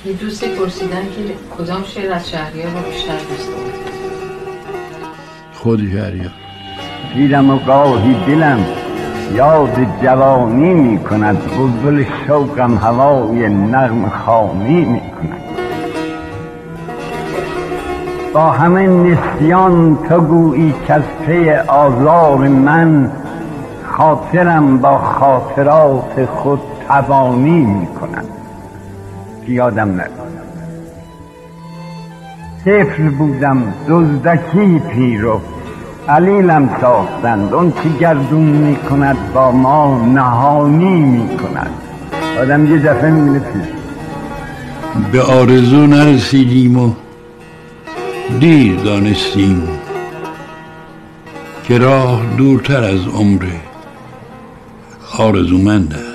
یه دوستی پرسیدن که کدام شعر از شهریار رو بیشتر دوست دارید؟ خود شهریار. دیدم و گاهی دلم یاد جوانی می کند، بلبل شوقم هوای نغم خوانی می کند. با همه نسیان تو گویی که از پی آزار من، خاطرم با خاطرات خود توانی می کند. یادم نکن طفل بودم دزدکی پیرو، علیلم ساختند اون که گردون می کند با ما نهانی می کند. آدم یه دفعه می بینه پیش. به آرزو نرسیدیم و دیر دانستیم که راه دورتر از عمر آرزومند است.